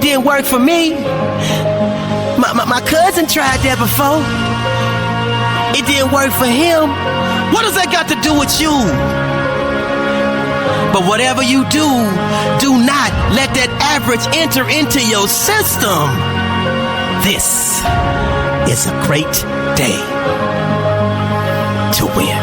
It didn't work for me. My cousin tried that before. It didn't work for him. What does that got to do with you? But whatever you do, do not let that average enter into your system. This is a great day to win.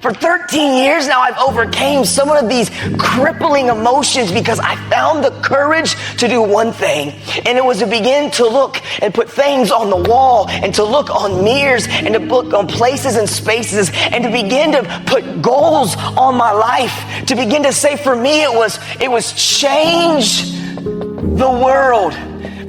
For 13 years now, I've overcame some of these crippling emotions because I found the courage to do one thing. And it was to begin to look and put things on the wall and to look on mirrors and to look on places and spaces and to begin to put goals on my life. To begin to say, for me, it was change the world.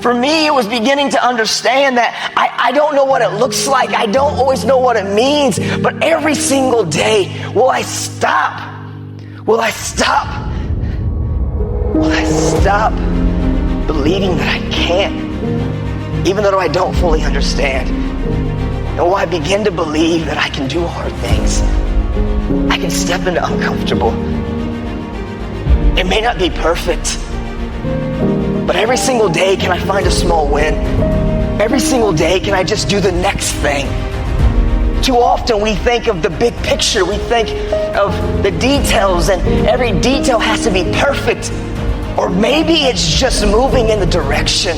For me, it was beginning to understand that I don't know what it looks like. I don't always know what it means. But every single day, will I stop? Will I stop? Will I stop believing that I can't, even though I don't fully understand? And will I begin to believe that I can do hard things? I can step into uncomfortable. It may not be perfect, but every single day, can I find a small win? Every single day, can I just do the next thing? Too often we think of the big picture. We think of the details, and every detail has to be perfect. Or maybe it's just moving in the direction.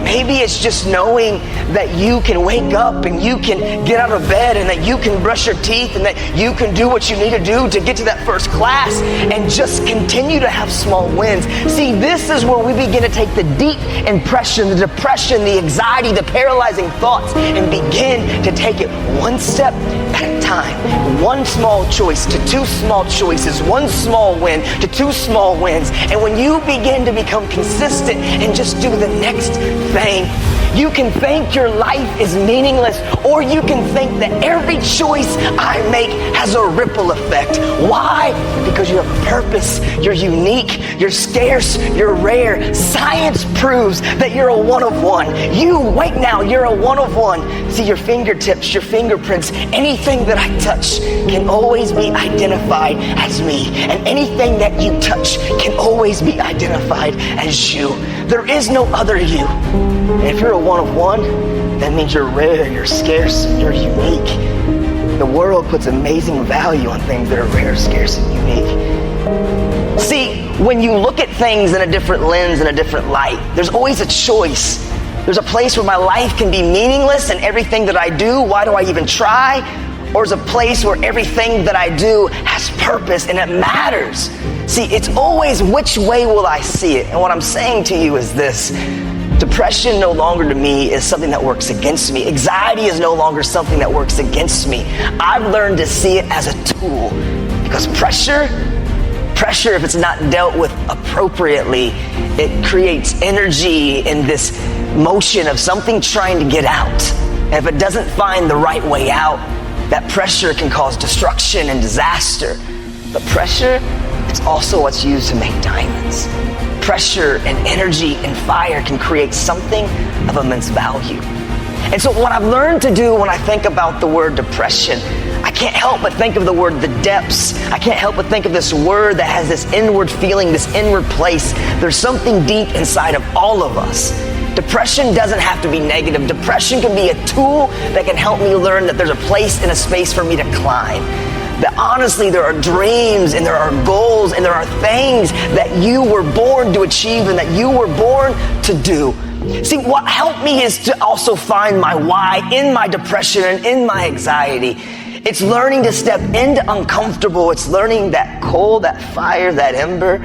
Maybe it's just knowing that you can wake up and you can get out of bed and that you can brush your teeth and that you can do what you need to do to get to that first class and just continue to have small wins. See, this is where we begin to take the deep impression, the depression, the anxiety, the paralyzing thoughts and begin to take it one step at a time. One small choice to two small choices, one small win to two small wins. And when you begin to become consistent and just do the next thing, you can think your life is meaningless, or you can think that every choice I make has a ripple effect. Why? Because you have a purpose. You're unique. You're scarce. You're rare. Science proves that you're a one of one. Wait now, you're a one of one. See, your fingertips, your fingerprints, anything that I touch can always be identified as me. And anything that you touch can always be identified as you. There is no other you. And if you're a one of one, that means you're rare, you're scarce, and you're unique. The world puts amazing value on things that are rare, scarce, and unique. See, when you look at things in a different lens, in a different light, there's always a choice. There's a place where my life can be meaningless and everything that I do, why do I even try? Or is a place where everything that I do has purpose and it matters. See, it's always which way will I see it? And what I'm saying to you is this. Depression no longer to me is something that works against me. Anxiety is no longer something that works against me. I've learned to see it as a tool. Because pressure, if it's not dealt with appropriately, it creates energy in this motion of something trying to get out. And if it doesn't find the right way out, that pressure can cause destruction and disaster. But pressure, it's also what's used to make diamonds. Pressure and energy and fire can create something of immense value. And so what I've learned to do when I think about the word depression, I can't help but think of the word the depths. I can't help but think of this word that has this inward feeling, this inward place. There's something deep inside of all of us. Depression doesn't have to be negative. Depression can be a tool that can help me learn that there's a place and a space for me to climb. That honestly, there are dreams and there are goals and there are things that you were born to achieve and that you were born to do. See, what helped me is to also find my why in my depression and in my anxiety. It's learning to step into uncomfortable. It's learning that coal, that fire, that ember,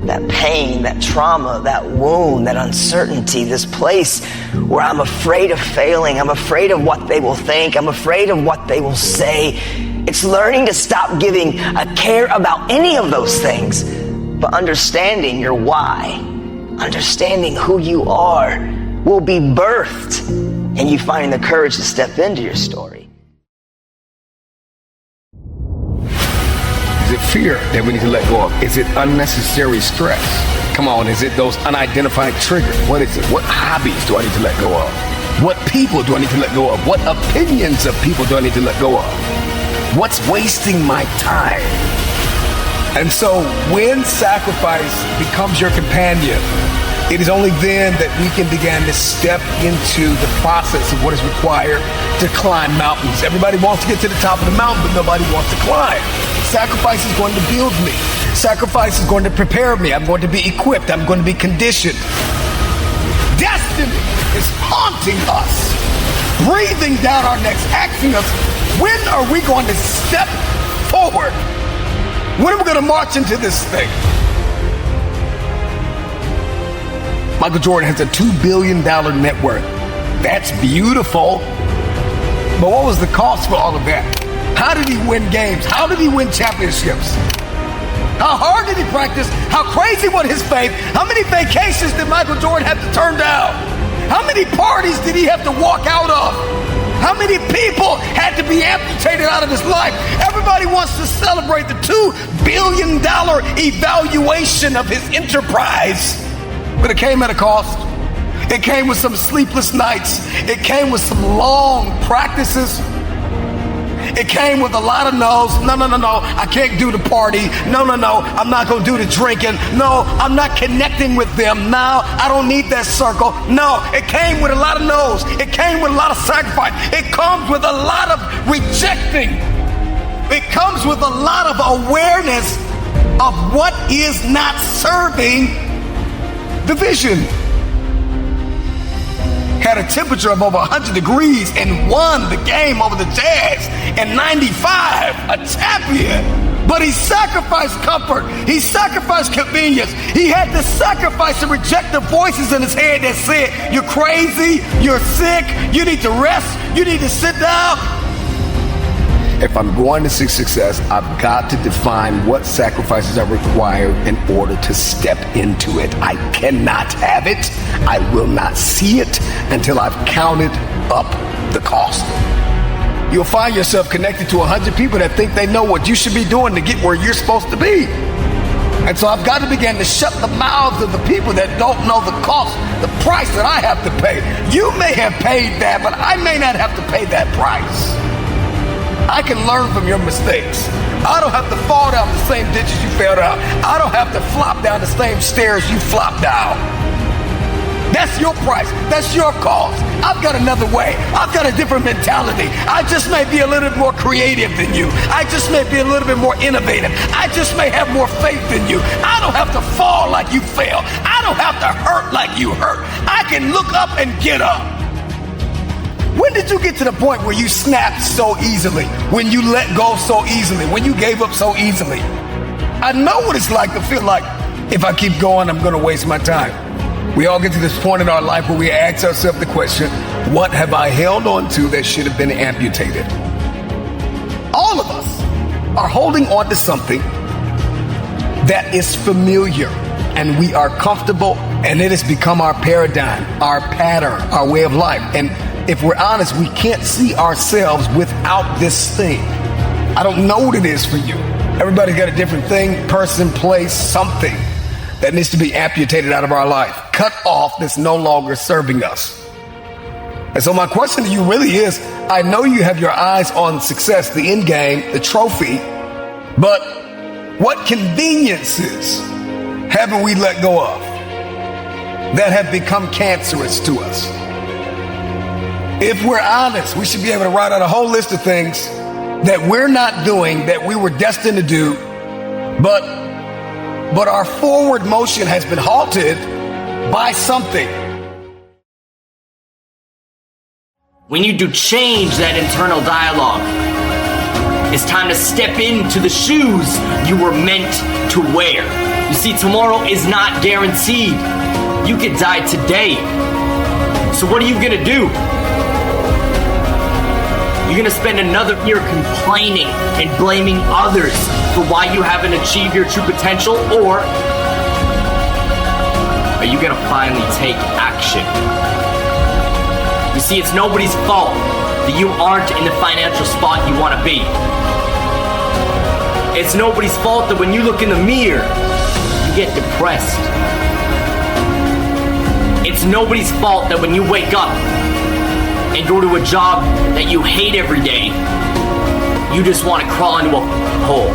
that pain, that trauma, that wound, that uncertainty, this place where I'm afraid of failing. I'm afraid of what they will think. I'm afraid of what they will say. It's learning to stop giving a care about any of those things, but understanding your why, understanding who you are will be birthed and you find the courage to step into your story. Is it fear that we need to let go of? Is it unnecessary stress? Come on, is it those unidentified triggers? What is it? What hobbies do I need to let go of? What people do I need to let go of? What opinions of people do I need to let go of? What's wasting my time? And so when sacrifice becomes your companion, it is only then that we can begin to step into the process of what is required to climb mountains. Everybody wants to get to the top of the mountain, but nobody wants to climb. Sacrifice is going to build me. Sacrifice is going to prepare me. I'm going to be equipped. I'm going to be conditioned. Destiny is haunting us, breathing down our necks, asking us, when are we going to step forward? When are we going to march into this thing? Michael Jordan has a $2 billion net worth. That's beautiful. But what was the cost for all of that? How did he win games? How did he win championships? How hard did he practice? How crazy was his faith? How many vacations did Michael Jordan have to turn down? How many parties did he have to walk out of? How many people had to be amputated out of his life? Everybody wants to celebrate the $2 billion evaluation of his enterprise. But it came at a cost. It came with some sleepless nights. It came with some long practices. It came with a lot of no's. No, I can't do the party. No, I'm not going to do the drinking. No, I'm not connecting with them. No, I don't need that circle. No, it came with a lot of no's. It came with a lot of sacrifice. It comes with a lot of rejecting. It comes with a lot of awareness of what is not serving the vision. Had a temperature of over 100 degrees and won the game over the Jazz in '95, a champion. But he sacrificed comfort. He sacrificed convenience. He had to sacrifice and reject the voices in his head that said, you're crazy, you're sick, you need to rest, you need to sit down. If I'm going to see success, I've got to define what sacrifices are required in order to step into it. I cannot have it. I will not see it until I've counted up the cost. You'll find yourself connected to 100 people that think they know what you should be doing to get where you're supposed to be. And so I've got to begin to shut the mouths of the people that don't know the cost, the price that I have to pay. You may have paid that, but I may not have to pay that price. I can learn from your mistakes. I don't have to fall down the same ditches you fell down. I don't have to flop down the same stairs you flopped down. That's your price. That's your cost. I've got another way. I've got a different mentality. I just may be a little bit more creative than you. I just may be a little bit more innovative. I just may have more faith than you. I don't have to fall like you fell. I don't have to hurt like you hurt. I can look up and get up. When did you get to the point where you snapped so easily? When you let go so easily? When you gave up so easily? I know what it's like to feel like if I keep going, I'm going to waste my time. We all get to this point in our life where we ask ourselves the question, what have I held on to that should have been amputated? All of us are holding on to something that is familiar and we are comfortable, and it has become our paradigm, our pattern, our way of life. And if we're honest, we can't see ourselves without this thing. I don't know what it is for you. Everybody's got a different thing, person, place, something that needs to be amputated out of our life, cut off, that's no longer serving us. And so my question to you really is, I know you have your eyes on success, the end game, the trophy, but what conveniences haven't we let go of that have become cancerous to us? If we're honest, we should be able to write out a whole list of things that we're not doing, that we were destined to do, but our forward motion has been halted by something. We need to change that internal dialogue. It's time to step into the shoes you were meant to wear. You see, tomorrow is not guaranteed. You could die today. So what are you gonna do? You're gonna spend another year complaining and blaming others for why you haven't achieved your true potential, or are you gonna finally take action? You see, it's nobody's fault that you aren't in the financial spot you wanna be. It's nobody's fault that when you look in the mirror, you get depressed. It's nobody's fault that when you wake up and go to a job that you hate every day, you just want to crawl into a hole.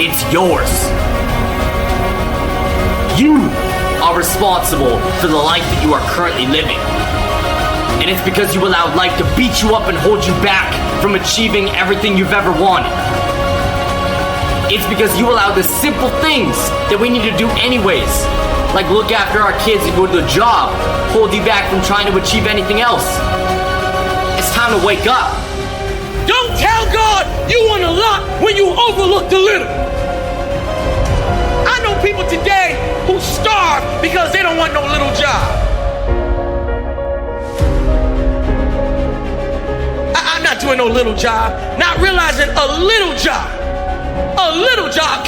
It's yours. You are responsible for the life that you are currently living. And it's because you allowed life to beat you up and hold you back from achieving everything you've ever wanted. It's because you allowed the simple things that we need to do anyways, like look after our kids and go to the job, hold you back from trying to achieve anything else. It's time to wake up. Don't tell God you want a lot when you overlook the little. I know people today who starve because they don't want no little job. I'm not doing no little job, not realizing a little job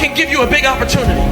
can give you a big opportunity.